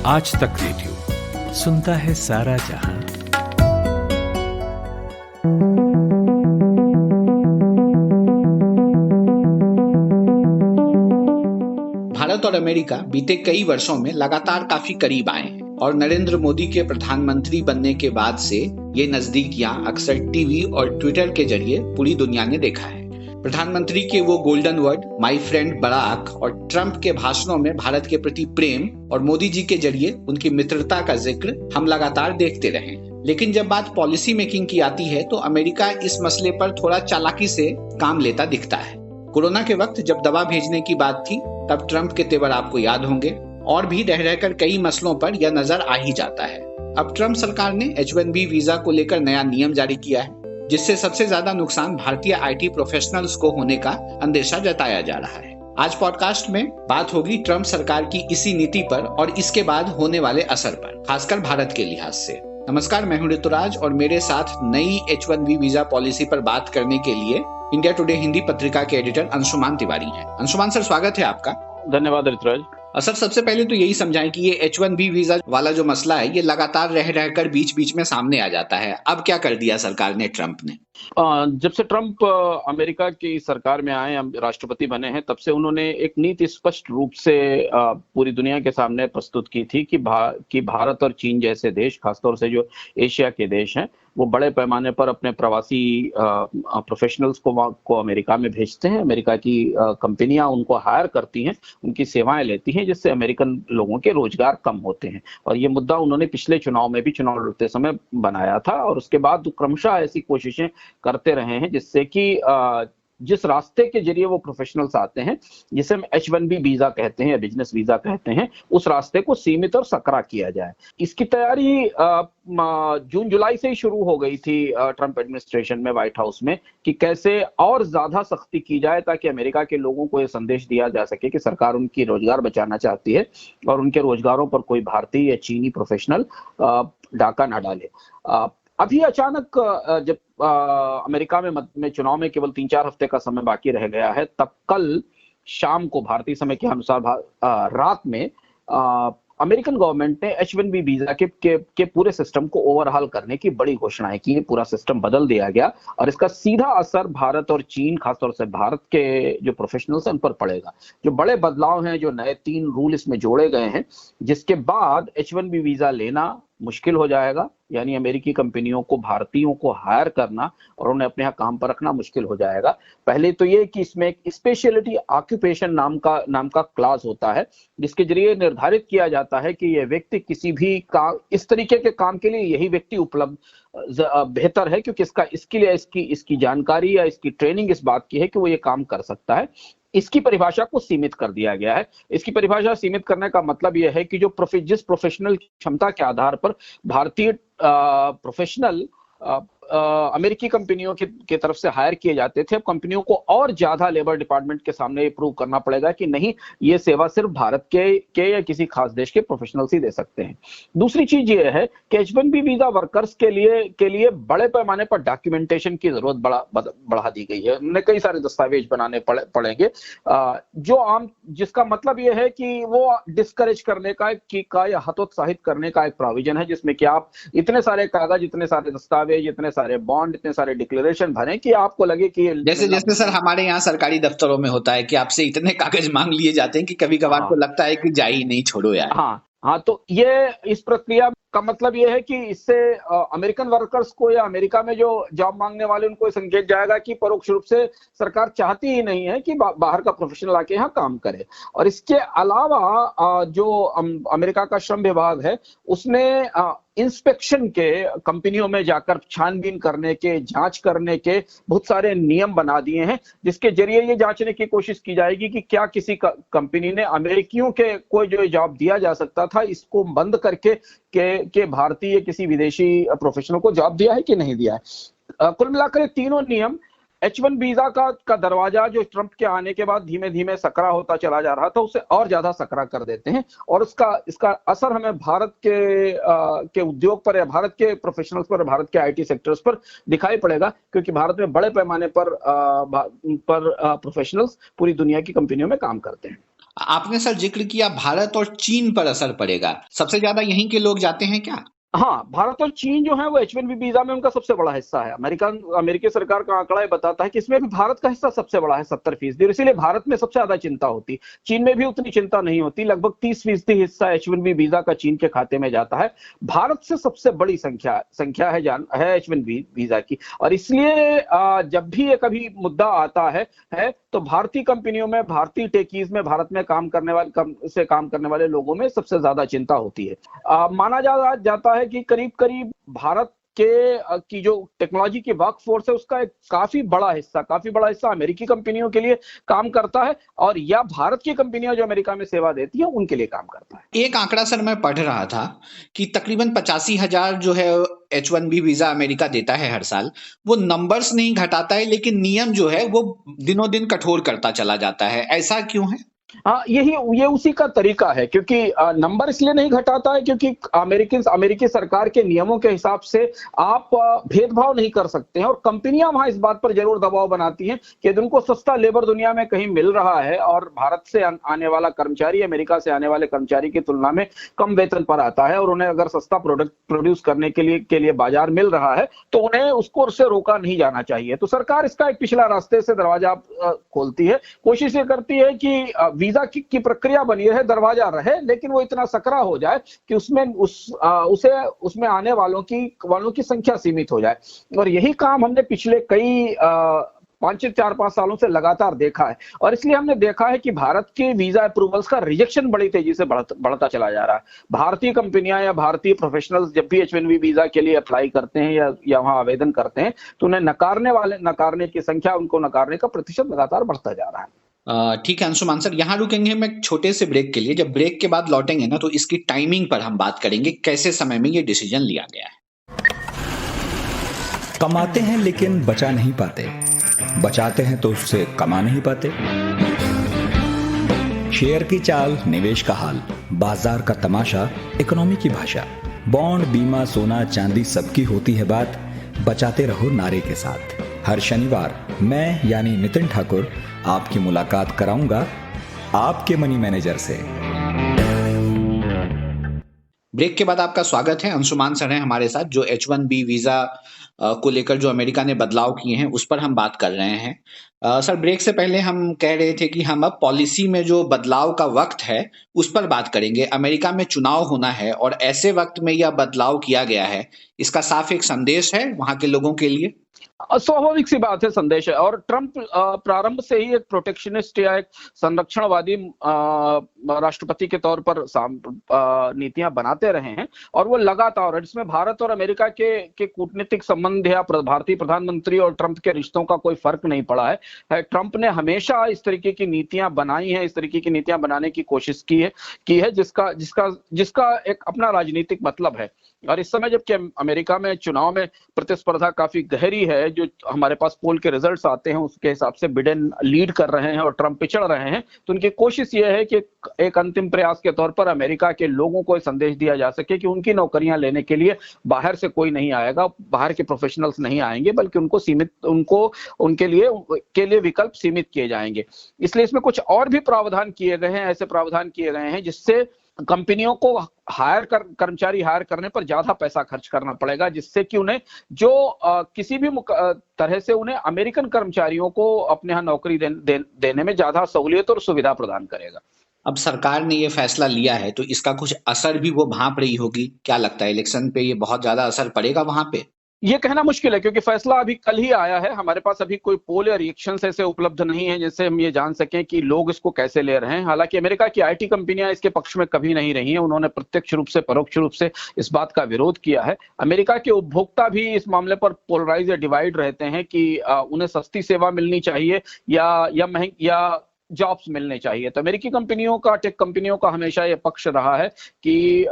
आज तक रेडियो सुनता है सारा जहां। भारत और अमेरिका बीते कई वर्षों में लगातार काफी करीब आए हैं और नरेंद्र मोदी के प्रधानमंत्री बनने के बाद से ये नजदीकियां अक्सर टीवी और ट्विटर के जरिए पूरी दुनिया ने देखा है। प्रधानमंत्री के वो golden word my friend Barack और ट्रंप के भाषणों में भारत के प्रति प्रेम और मोदी जी के जरिए उनकी मित्रता का जिक्र हम लगातार देखते रहे। लेकिन जब बात पॉलिसी मेकिंग की आती है तो अमेरिका इस मसले पर थोड़ा चालाकी से काम लेता दिखता है। कोरोना के वक्त जब दवा भेजने की बात थी तब ट्रंप के तेवर आपको याद होंगे और भी रह रहकर कई मसलों पर यह नजर आ ही जाता है। अब ट्रंप सरकार ने H1B वीजा को लेकर नया नियम जारी किया है जिससे सबसे ज्यादा नुकसान भारतीय आईटी प्रोफेशनल्स को होने का अंदेशा जताया जा रहा है। आज पॉडकास्ट में बात होगी ट्रंप सरकार की इसी नीति पर और इसके बाद होने वाले असर पर, खासकर भारत के लिहाज से। नमस्कार, मैं हूं ऋतुराज और मेरे साथ नई H1B वीजा पॉलिसी पर बात करने के लिए इंडिया टुडे हिंदी पत्रिका के एडिटर अंशुमान तिवारी हैं। अंशुमान सर, स्वागत है आपका। धन्यवाद ऋतुराज। सर, सबसे पहले तो यही समझाएं कि ये H1B वीजा वाला जो मसला है ये लगातार रह रहकर बीच बीच में सामने आ जाता है। अब क्या कर दिया सरकार ने, ट्रंप ने? जब से ट्रंप अमेरिका की सरकार में आए, राष्ट्रपति बने हैं, तब से उन्होंने एक नीति स्पष्ट रूप से पूरी दुनिया के सामने प्रस्तुत की थी कि भारत और चीन जैसे देश, खासतौर से जो एशिया के देश हैं, वो बड़े पैमाने पर अपने प्रवासी प्रोफेशनल्स को अमेरिका में भेजते हैं। अमेरिका की कंपनियां उनको हायर करती हैं, उनकी सेवाएं लेती हैं, जिससे अमेरिकन लोगों के रोजगार कम होते हैं। और ये मुद्दा उन्होंने पिछले चुनाव में भी चुनाव लड़ते समय बनाया था और उसके बाद क्रमशः ऐसी कोशिशें करते रहे हैं जिससे कि जिस रास्ते के जरिए वो प्रोफेशनल्स आते हैं, जिसे हम H1B वीजा कहते हैं या बिजनेस वीजा कहते हैं, उस रास्ते को सीमित और सकरा किया जाए। इसकी तैयारी जून जुलाई से ही शुरू हो गई थी ट्रंप एडमिनिस्ट्रेशन में, व्हाइट हाउस में, कि कैसे और ज्यादा सख्ती की जाए ताकि अमेरिका के लोगों को यह संदेश दिया जा सके कि सरकार उनकी रोजगार बचाना चाहती है और उनके रोजगारों पर कोई भारतीय या चीनी प्रोफेशनल डाका ना डाले। अभी अचानक जब अमेरिका में चुनाव में केवल 3-4 हफ्ते का समय बाकी रह गया है, तब कल शाम को भारतीय समय के अनुसार रात में अमेरिकन गवर्नमेंट ने H1B वीजा के पूरे सिस्टम को ओवरहाल करने की बड़ी घोषणाएं की। पूरा सिस्टम बदल दिया गया और इसका सीधा असर भारत और चीन, खासतौर से भारत के जो प्रोफेशनल्स हैं उन पर पड़ेगा। जो बड़े बदलाव हैं, जो नए 3 रूल इसमें जोड़े गए हैं, जिसके बाद H1B वीजा लेना मुश्किल हो जाएगा, यानी अमेरिकी कंपनियों को भारतीयों को हायर करना और उन्हें अपने यहाँ काम पर रखना मुश्किल हो जाएगा। पहले तो ये कि इसमें एक स्पेशलिटी ऑक्यूपेशन नाम का क्लास होता है, जिसके जरिए निर्धारित किया जाता है कि यह व्यक्ति किसी भी काम, इस तरीके के काम के लिए यही व्यक्ति उपलब्ध बेहतर है, क्योंकि इसके लिए इसकी जानकारी या इसकी ट्रेनिंग इस बात की है कि वो ये काम कर सकता है। इसकी परिभाषा को सीमित कर दिया गया है। इसकी परिभाषा सीमित करने का मतलब यह है कि जिस प्रोफेशनल क्षमता के आधार पर भारतीय प्रोफेशनल अमेरिकी कंपनियों की तरफ से हायर किए जाते थे, अब कंपनियों को और ज्यादा लेबर डिपार्टमेंट के सामने ये प्रूव करना पड़ेगा कि नहीं, ये सेवा सिर्फ भारत के या किसी खास देश के प्रोफेशनल्स ही दे सकते हैं। दूसरी चीज ये है कि H1B वीजा वर्कर्स के लिए बड़े पैमाने पर डॉक्यूमेंटेशन की जरूरत बढ़ा दी गई है। उन्हें कई सारे दस्तावेज बनाने पड़ेंगे, जिसका मतलब यह है कि वो डिस्करेज करने का या हतोत्साहित करने का एक प्रोविजन है, जिसमें कि आप इतने सारे कागज, इतने सारे दस्तावेज, इतने सारे बॉन्ड, इतने सारे डिक्लेरेशन भरें कि आपको लगे कि जैसे सर हमारे यहाँ सरकारी दफ्तरों में होता है कि आपसे इतने कागज मांग लिए जाते हैं कि कभी कभार तो लगता है कि जा ही नहीं, छोड़ो यार। हाँ, तो ये इस प्रक्रिया का मतलब ये है कि इससे अमेरिकन वर्कर्स को या अमेरिका में जो जॉब मांगने वाले उनको संकेत जाएगा कि परोक्ष रूप से सरकार चाहती ही नहीं है कि बाहर का प्रोफेशनल आके यहाँ काम करे। और इसके अलावा जो अमेरिका का श्रम विभाग है, उसने इंस्पेक्शन के, कंपनियों में जाकर छानबीन करने के, जांच करने के बहुत सारे नियम बना दिए हैं, जिसके जरिए ये जांचने की कोशिश की जाएगी कि क्या किसी कंपनी ने अमेरिकियों के कोई जो जॉब दिया जा सकता था, इसको बंद करके के भारतीय किसी विदेशी प्रोफेशनल को जॉब दिया है कि नहीं दिया है। कुल मिलाकर ये तीनों नियम H1 वीजा का दरवाजा जो ट्रंप के आने के बाद धीमे धीमे सकरा होता चला जा रहा था, उसे और ज्यादा सकरा कर देते हैं और इसका असर हमें भारत के उद्योग पर या भारत के प्रोफेशनल्स पर, भारत के आईटी सेक्टर्स पर दिखाई पड़ेगा, क्योंकि भारत में बड़े पैमाने पर प्रोफेशनल्स पूरी दुनिया की कंपनियों में काम करते हैं। आपने सर जिक्र किया भारत और चीन पर असर पड़ेगा, सबसे ज्यादा यहीं के लोग जाते हैं क्या? हाँ, भारत और चीन जो है वो H1B वीजा में उनका सबसे बड़ा हिस्सा है। अमेरिकी सरकार का आंकड़ा ये बताता है कि इसमें भी भारत का हिस्सा सबसे बड़ा है, 70%। और इसीलिए भारत में सबसे ज्यादा चिंता होती। चीन में भी उतनी चिंता नहीं होती, लगभग 30% हिस्सा H1B वीजा का चीन के खाते में जाता है। भारत से सबसे बड़ी संख्या है H1B वीजा की। और इसलिए जब भी ये कभी मुद्दा आता है तो भारतीय कंपनियों में, भारतीय टेकीज में, भारत में काम करने वाले लोगों में सबसे ज्यादा चिंता होती है। माना जाता है कि करीब करीब भारत की जो टेक्नोलॉजी की वर्कफोर्स है उसका एक काफी बड़ा हिस्सा अमेरिकी कंपनियों के लिए काम करता है, और या भारत की कंपनियां जो अमेरिका में सेवा देती हैं उनके लिए काम करता है। एक आंकड़ा सर मैं पढ़ रहा था कि तकरीबन 85,000 जो है H1B वीजा अमेरिका देता है हर साल। वो नंबर्स नहीं घटाता है, लेकिन नियम जो है वो दिनों दिन कठोर करता चला जाता है, ऐसा क्यों है? हाँ, ये उसी का तरीका है, क्योंकि नंबर इसलिए नहीं घटाता है क्योंकि अमेरिकी सरकार के नियमों के हिसाब से आप भेदभाव नहीं कर सकते हैं। और कंपनियां वहां इस बात पर जरूर दबाव बनाती हैं कि यदि उनको सस्ता लेबर दुनिया में कहीं मिल रहा है और भारत से आने वाला कर्मचारी अमेरिका से आने वाले कर्मचारी की तुलना में कम वेतन पर आता है और उन्हें अगर सस्ता प्रोडक्ट प्रोड्यूस करने के लिए बाजार मिल रहा है तो उन्हें उससे रोका नहीं जाना चाहिए। तो सरकार इसका एक पिछला रास्ते से दरवाजा खोलती है, कोशिश ये करती है कि वीजा की प्रक्रिया बनी रहे, दरवाजा रहे, लेकिन वो इतना सकरा हो जाए कि उसमें आने वालों की संख्या सीमित हो जाए। और यही काम हमने पिछले कई 4-5 सालों से लगातार देखा है। और इसलिए हमने देखा है कि भारत के वीजा अप्रूवल्स का रिजेक्शन बड़ी तेजी से बढ़ता चला जा रहा है। भारतीय कंपनियां या भारतीय प्रोफेशनल्स जब भी H1B वीजा के लिए अप्लाई करते हैं या वहां आवेदन करते हैं तो उन्हें नकारने की संख्या, उनको नकारने का प्रतिशत लगातार बढ़ता जा रहा है। ठीक है अंशुमान सर, यहाँ रुकेंगे मैं छोटे से ब्रेक के लिए। जब ब्रेक के बाद लौटेंगे ना तो इसकी टाइमिंग पर हम बात करेंगे, कैसे समय में ये डिसीजन लिया गया है। कमाते हैं लेकिन बचा नहीं पाते, बचाते हैं तो उससे कमा नहीं पाते। शेयर की चाल, निवेश का हाल, बाजार का तमाशा, इकोनॉमी की भाषा, बॉन्ड, बीमा, सोना, चांदी, सबकी होती है बात। बचाते रहो नारे के साथ। हर शनिवार मैं यानी नितिन ठाकुर आपकी मुलाकात कराऊंगा आपके मनी मैनेजर से। ब्रेक के बाद आपका स्वागत है। अंशुमान सर हैं हमारे साथ, जो H1B वीजा को लेकर जो अमेरिका ने बदलाव किए हैं उस पर हम बात कर रहे हैं। सर, ब्रेक से पहले हम कह रहे थे कि हम अब पॉलिसी में जो बदलाव का वक्त है उस पर बात करेंगे। अमेरिका में चुनाव होना है और ऐसे वक्त में यह बदलाव किया गया है, इसका साफ एक संदेश है वहां के लोगों के लिए। स्वाभाविक सी बात है, संदेश है। और ट्रंप प्रारंभ से ही एक प्रोटेक्शनिस्ट या एक संरक्षणवादी राष्ट्रपति के तौर पर नीतियां बनाते रहे हैं, और वो लगातार, इसमें भारत और अमेरिका के कूटनीतिक संबंध या भारतीय प्रधानमंत्री और ट्रंप के रिश्तों का कोई फर्क नहीं पड़ा है। ट्रंप ने हमेशा इस तरीके की नीतियां बनाई हैं, इस तरीके की नीतियां बनाने की कोशिश की है जिसका एक अपना राजनीतिक मतलब है। और इस समय जबकि अमेरिका में चुनाव में प्रतिस्पर्धा काफी गहरी है, जो हमारे पास पोल के रिजल्ट्स आते हैं उसके हिसाब से बिडेन लीड कर रहे हैं और ट्रंप पिछड़ रहे हैं, तो उनकी कोशिश यह है कि एक अंतिम प्रयास के तौर पर अमेरिका के लोगों को संदेश दिया जा सके कि उनकी नौकरियां लेने के लिए बाहर से कोई नहीं आएगा, बाहर के प्रोफेशनल्स नहीं आएंगे, बल्कि उनके लिए विकल्प सीमित किए जाएंगे। इसलिए इसमें कुछ और भी प्रावधान किए गए हैं, ऐसे प्रावधान किए गए हैं जिससे कंपनियों को कर्मचारी हायर करने पर ज्यादा पैसा खर्च करना पड़ेगा, जिससे कि उन्हें किसी भी तरह से उन्हें अमेरिकन कर्मचारियों को अपने यहाँ नौकरी देने में ज्यादा सहूलियत और सुविधा प्रदान करेगा। अब सरकार ने ये फैसला लिया है तो इसका कुछ असर भी वो भांप रही होगी, क्या लगता है इलेक्शन पे ये बहुत ज्यादा असर पड़ेगा वहां पे? ये कहना मुश्किल है, क्योंकि फैसला अभी कल ही आया है। हमारे पास अभी कोई पोल या रिएक्शंस ऐसे उपलब्ध नहीं है जिससे हम ये जान सकें कि लोग इसको कैसे ले रहे हैं। हालांकि अमेरिका की आईटी कंपनियां इसके पक्ष में कभी नहीं रही हैं, उन्होंने प्रत्यक्ष रूप से परोक्ष रूप से इस बात का विरोध किया है। अमेरिका के उपभोक्ता भी इस मामले पर पोलराइज या डिवाइड रहते हैं कि उन्हें सस्ती सेवा मिलनी चाहिए या जॉब्स मिलने चाहिए। तो अमेरिकी टेक कंपनियों का हमेशा यह पक्ष रहा है कि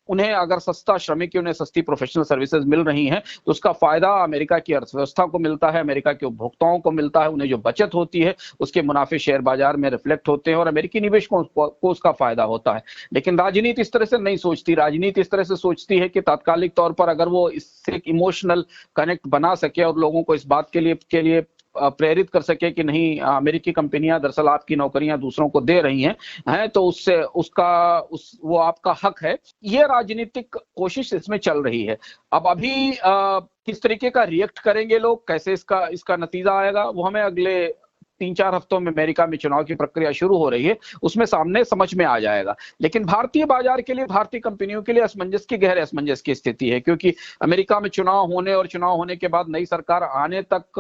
उन्हें अगर सस्ता श्रमिक, उन्हें सस्ती प्रोफेशनल सर्विसेज मिल रही हैं तो उसका फायदा अमेरिका की अर्थव्यवस्था को मिलता है, अमेरिका के उपभोक्ताओं को मिलता है। उन्हें जो बचत होती है उसके मुनाफे शेयर बाजार में रिफ्लेक्ट होते हैं और अमेरिकी निवेशकों को उसका फायदा होता है। लेकिन राजनीति इस तरह से नहीं सोचती। राजनीति इस तरह से सोचती है कि तात्कालिक तौर पर अगर वो इससे एक इमोशनल कनेक्ट बना सके और लोगों को इस बात के लिए प्रेरित कर सके कि नहीं, अमेरिकी कंपनियां दरअसल आपकी नौकरियां दूसरों को दे रही हैं तो उससे वो आपका हक है। ये राजनीतिक कोशिश इसमें चल रही है। अब अभी किस तरीके का रिएक्ट करेंगे लोग, कैसे इसका नतीजा आएगा, वो हमें अगले 3-4 हफ्तों में अमेरिका में चुनाव की प्रक्रिया शुरू हो रही है, उसमें सामने समझ में आ जाएगा। लेकिन भारतीय बाजार के लिए, भारतीय कंपनियों के लिए गहरे असमंजस की स्थिति है, क्योंकि अमेरिका में चुनाव होने के बाद नई सरकार आने तक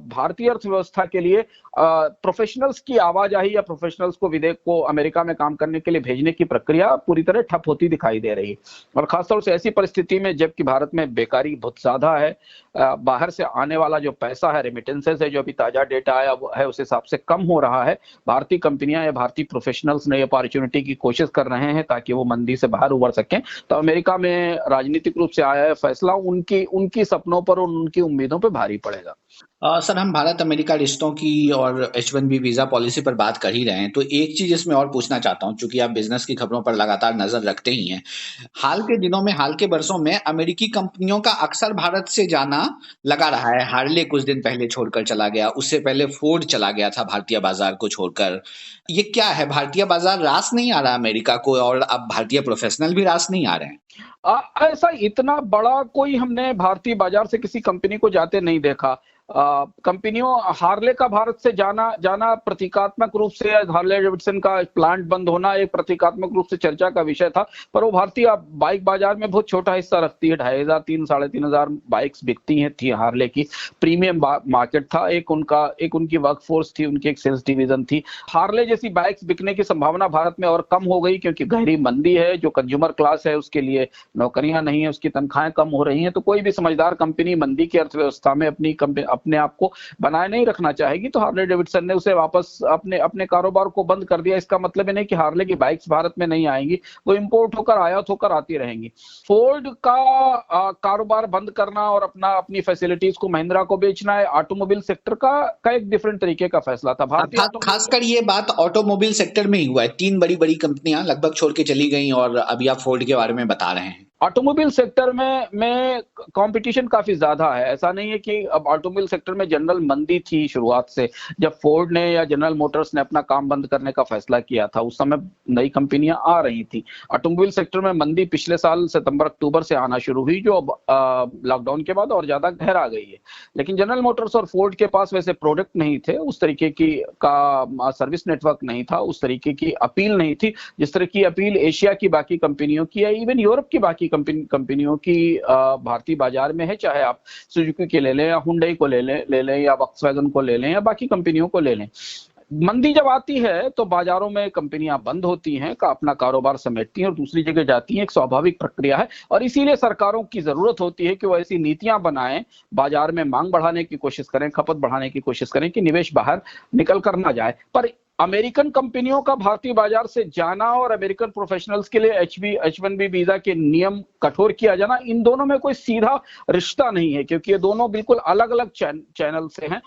भारतीय अर्थव्यवस्था के लिए प्रोफेशनल्स की आवाजाही या प्रोफेशनल्स को विदेश को अमेरिका में काम करने के लिए भेजने की प्रक्रिया पूरी तरह ठप होती दिखाई दे रही है। और खासतौर से ऐसी परिस्थिति में जबकि भारत में बेकारी बहुत ज्यादा है, बाहर से आने वाला जो पैसा है, रेमिटेंसेस है, जो अभी ताजा डेटा आया है उस हिसाब से कम हो रहा है। भारतीय कंपनियां या भारतीय प्रोफेशनल्स नई अपॉर्चुनिटी की कोशिश कर रहे हैं ताकि वो मंदी से बाहर उबर सकें। तो अमेरिका में राजनीतिक रूप से आया है फैसला उनकी सपनों पर और उनकी उम्मीदों पर भारी पड़ेगा। सर, हम भारत अमेरिका रिश्तों की और H1B वीजा पॉलिसी पर बात कर ही रहे हैं, तो एक चीज इसमें और पूछना चाहता हूं, क्योंकि आप बिजनेस की खबरों पर लगातार नजर रखते ही हैं। हाल के दिनों में, हाल के वर्षों में अमेरिकी कंपनियों का अक्सर भारत से जाना लगा रहा है। हार्ले कुछ दिन पहले छोड़कर चला गया, उससे पहले फोर्ड चला गया था भारतीय बाजार को छोड़कर। ये क्या है, भारतीय बाजार रास नहीं आ रहा अमेरिका को, और अब भारतीय प्रोफेशनल भी रास नहीं आ रहे हैं? ऐसा इतना बड़ा कोई हमने भारतीय बाजार से किसी कंपनी को जाते नहीं देखा। कंपनियों हार्ले का भारत से जाना प्रतीकात्मक रूप से, हार्ले डेविडसन का प्लांट बंद होना एक प्रतीकात्मक रूप से चर्चा का विषय था, पर वो भारतीय बाइक बाजार में बहुत छोटा हिस्सा रखती है। 2500 साढ़े 3,500 बाइक्स बिकती हैं थी हार्ले की। प्रीमियम मार्केट था, एक उनकी वर्कफोर्स थी, उनकी एक सेल्स डिवीजन थी। हार्ले जैसी बाइक्स बिकने की संभावना भारत में और कम हो गई, क्योंकि गहरी मंदी है, जो कंज्यूमर क्लास है उसके लिए नौकरियां नहीं है, उसकी तनख्वाहें कम हो रही हैं। तो कोई भी समझदार कंपनी मंदी की अर्थव्यवस्था में अपने आप को बनाए नहीं रखना चाहेगी। तो हार्ले डेविडसन ने उसे वापस अपने कारोबार को बंद कर दिया। इसका मतलब ये नहीं कि हार्ले की बाइक्स भारत में नहीं आएंगी, वो इंपोर्ट होकर आयात होकर आती रहेंगी। फोर्ड का कारोबार बंद करना और अपनी फैसिलिटीज को महिंद्रा को बेचना है ऑटोमोबाइल सेक्टर का एक डिफरेंट तरीके का फैसला था। भारतीय खासकर ये बात ऑटोमोबाइल सेक्टर में ही हुआ है। 3 बड़ी कंपनियां लगभग छोड़ के चली गई, और अभी आप फोर्ड के बारे में बता रहे हैं। ऑटोमोबाइल सेक्टर में कंपटीशन काफी ज्यादा है। ऐसा नहीं है कि अब ऑटोमोबाइल सेक्टर में जनरल मंदी थी शुरुआत से। जब फोर्ड ने या जनरल मोटर्स ने अपना काम बंद करने का फैसला किया था, उस समय नई कंपनियां आ रही थी। ऑटोमोबाइल सेक्टर में मंदी पिछले साल सितंबर अक्टूबर से आना शुरू हुई, जो अब लॉकडाउन के बाद और ज्यादा गहरा गई है। लेकिन जनरल मोटर्स और फोर्ड के पास वैसे प्रोडक्ट नहीं थे, उस तरीके की का सर्विस नेटवर्क नहीं था, उस तरीके की अपील नहीं थी जिस तरह की अपील एशिया की बाकी कंपनियों की या इवन यूरोप की बाकी कंपनियों की भारतीय बाजार में है। चाहे आप सुजुकी के ले लें या हुंडई को ले लें या वॉक्सवैगन को ले लें या बाकी कंपनियों को ले लें। मंदी जब आती है तो बाजारों में कंपनियां बंद होती हैं, का अपना कारोबार समेटती हैं और दूसरी जगह जाती हैं। एक स्वाभाविक प्रक्रिया है, और इसीलिए सरकारों की जरूरत होती है कि वो ऐसी नीतियां बनाएं, बाजार में मांग बढ़ाने की कोशिश करें, खपत बढ़ाने की कोशिश करें कि निवेश बाहर निकल कर ना जाए। पर अमेरिकन कंपनियों का भारतीय बाजार से जाना और अमेरिकन प्रोफेशनल्स के लिए H1B वीजा के नियम कठोर किया जाना, इन दोनों में कोई सीधा रिश्ता नहीं है, क्योंकि ये दोनों बिल्कुल अलग अलग चैनल से हैं।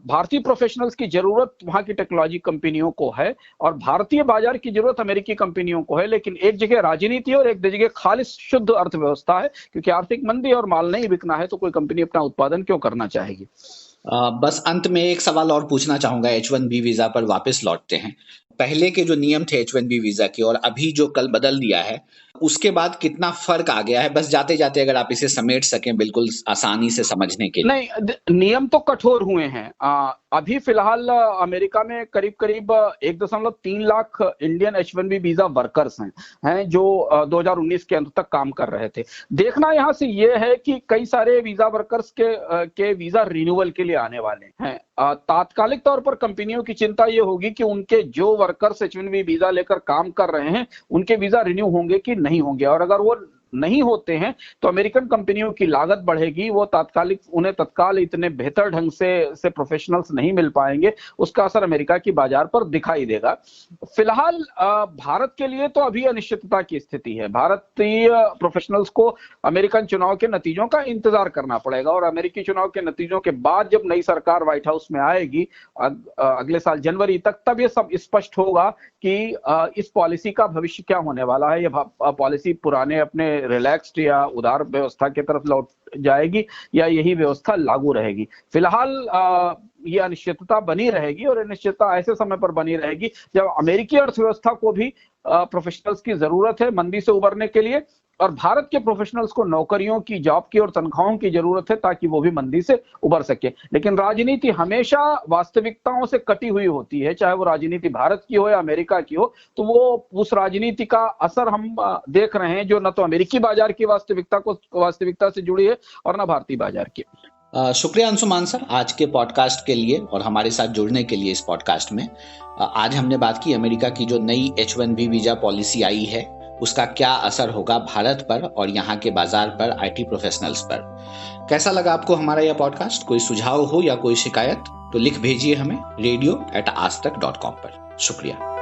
भारतीय प्रोफेशनल्स की जरूरत वहां की टेक्नोलॉजी कंपनियों को है और भारतीय बाजार की जरूरत अमेरिकी कंपनियों को है। लेकिन एक जगह राजनीति और एक जगह खालिस शुद्ध अर्थव्यवस्था है, क्योंकि आर्थिक मंदी और माल नहीं बिकना है तो कोई कंपनी अपना उत्पादन क्यों करना चाहेगी। बस अंत में एक सवाल और पूछना चाहूंगा। H1B वीजा पर वापस लौटते हैं। पहले के जो नियम थे H1B वीजा के और अभी जो कल बदल दिया है, उसके बाद कितना फर्क आ गया है? बस जाते जाते अगर आप इसे समेट सकें बिल्कुल आसानी से समझने के लिए। नहीं, नियम तो कठोर हुए हैं। अभी फिलहाल अमेरिका में करीब 1.3 lakh Indian H1B visa workers हैं जो 2019 के अंत तक काम कर रहे थे। देखना यहां से ये है कि कई सारे वीजा वर्कर्स के वीजा रिन्यूअल के लिए आने वाले हैं। तात्कालिक तौर पर कंपनियों की चिंता ये होगी कि उनके जो वर्कर्स H1B वीजा लेकर काम कर रहे हैं उनके वीजा रिन्यू होंगे कि नहीं होंगे, और अगर वो नहीं होते हैं तो अमेरिकन कंपनियों की लागत बढ़ेगी। वो उन्हें तत्काल इतने बेहतर ढंग से प्रोफेशनल्स नहीं मिल पाएंगे। उसका असर अमेरिका की बाजार पर दिखाई देगा। फिलहाल भारत के लिए तो अभी अनिश्चितता की स्थिति है। भारतीय प्रोफेशनल्स को अमेरिकन चुनाव के नतीजों का इंतजार करना पड़ेगा, और अमेरिकी चुनाव के नतीजों के बाद जब नई सरकार व्हाइट हाउस में आएगी अगले साल जनवरी तक, तब ये सब स्पष्ट होगा कि इस पॉलिसी का भविष्य क्या होने वाला है। यह पॉलिसी पुराने अपने रिलैक्स्ड या उदार व्यवस्था की तरफ लौट जाएगी या यही व्यवस्था लागू रहेगी। फिलहाल ये अनिश्चितता बनी रहेगी, और अनिश्चितता ऐसे समय पर बनी रहेगी जब अमेरिकी अर्थव्यवस्था को भी प्रोफेशनल्स की जरूरत है मंदी से उबरने के लिए, और भारत के प्रोफेशनल्स को नौकरियों की, जॉब की और तनख्वाहों की जरूरत है ताकि वो भी मंदी से उबर सके। लेकिन राजनीति हमेशा वास्तविकताओं से कटी हुई होती है, चाहे वो राजनीति भारत की हो या अमेरिका की हो, तो वो उस राजनीति का असर हम देख रहे हैं जो न तो अमेरिकी बाजार की वास्तविकता से जुड़ी है और न भारतीय बाजार की। शुक्रिया अंशुमान सर आज के पॉडकास्ट के लिए और हमारे साथ जुड़ने के लिए इस पॉडकास्ट में। आज हमने बात की अमेरिका की जो नई H-1B वीजा पॉलिसी आई है उसका क्या असर होगा भारत पर और यहाँ के बाजार पर, IT प्रोफेशनल्स पर। कैसा लगा आपको हमारा यह पॉडकास्ट? कोई सुझाव हो या कोई शिकायत तो लिख भेजिए हमें radio@aajtak.com पर। शुक्रिया।